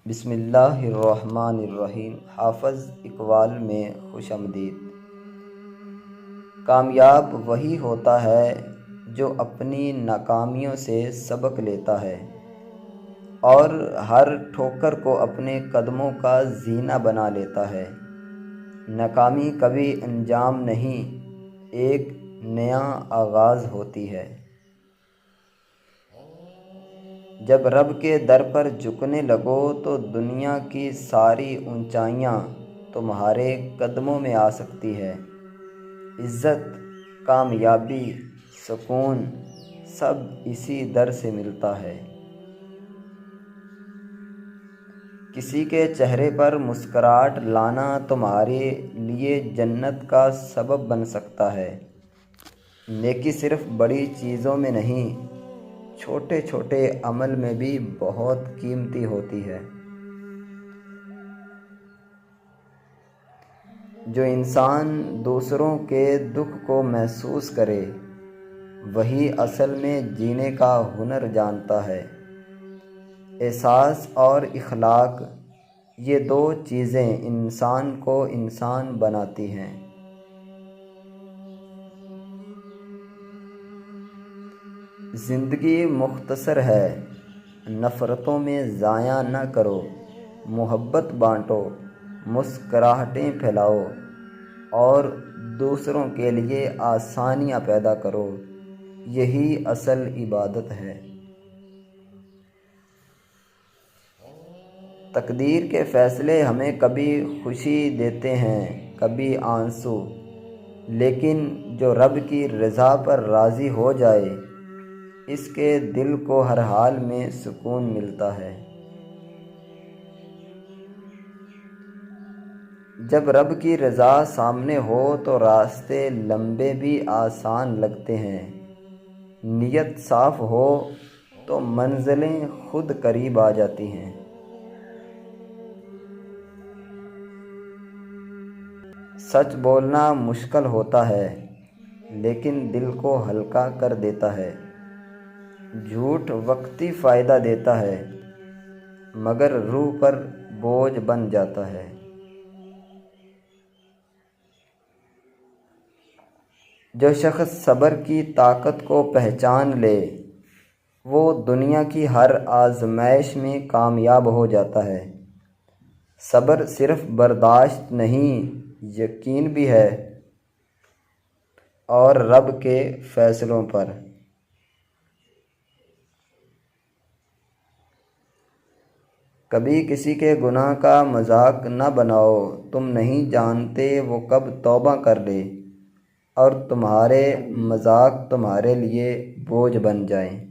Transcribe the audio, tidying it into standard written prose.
بسم اللہ الرحمن الرحیم۔ حافظ اقبال میں خوش آمدید۔ کامیاب وہی ہوتا ہے جو اپنی ناکامیوں سے سبق لیتا ہے اور ہر ٹھوکر کو اپنے قدموں کا زینہ بنا لیتا ہے۔ ناکامی کبھی انجام نہیں، ایک نیا آغاز ہوتی ہے۔ جب رب کے در پر جھکنے لگو تو دنیا کی ساری اونچائیاں تمہارے قدموں میں آ سکتی ہے۔ عزت، کامیابی، سکون سب اسی در سے ملتا ہے۔ کسی کے چہرے پر مسکراہٹ لانا تمہارے لیے جنت کا سبب بن سکتا ہے۔ نیکی صرف بڑی چیزوں میں نہیں، چھوٹے چھوٹے عمل میں بھی بہت قیمتی ہوتی ہے۔ جو انسان دوسروں کے دکھ کو محسوس کرے وہی اصل میں جینے کا ہنر جانتا ہے۔ احساس اور اخلاق، یہ دو چیزیں انسان کو انسان بناتی ہیں۔ زندگی مختصر ہے، نفرتوں میں ضائع نہ کرو، محبت بانٹو، مسکراہٹیں پھیلاؤ اور دوسروں کے لیے آسانیاں پیدا کرو، یہی اصل عبادت ہے۔ تقدیر کے فیصلے ہمیں کبھی خوشی دیتے ہیں، کبھی آنسو، لیکن جو رب کی رضا پر راضی ہو جائے اس کے دل کو ہر حال میں سکون ملتا ہے۔ جب رب کی رضا سامنے ہو تو راستے لمبے بھی آسان لگتے ہیں۔ نیت صاف ہو تو منزلیں خود قریب آ جاتی ہیں۔ سچ بولنا مشکل ہوتا ہے لیکن دل کو ہلکا کر دیتا ہے۔ جھوٹ وقتی فائدہ دیتا ہے مگر روح پر بوجھ بن جاتا ہے۔ جو شخص صبر کی طاقت کو پہچان لے وہ دنیا کی ہر آزمائش میں کامیاب ہو جاتا ہے۔ صبر صرف برداشت نہیں، یقین بھی ہے اور رب کے فیصلوں پر۔ کبھی کسی کے گناہ کا مذاق نہ بناؤ، تم نہیں جانتے وہ کب توبہ کر لے اور تمہارے مذاق تمہارے لیے بوجھ بن جائیں۔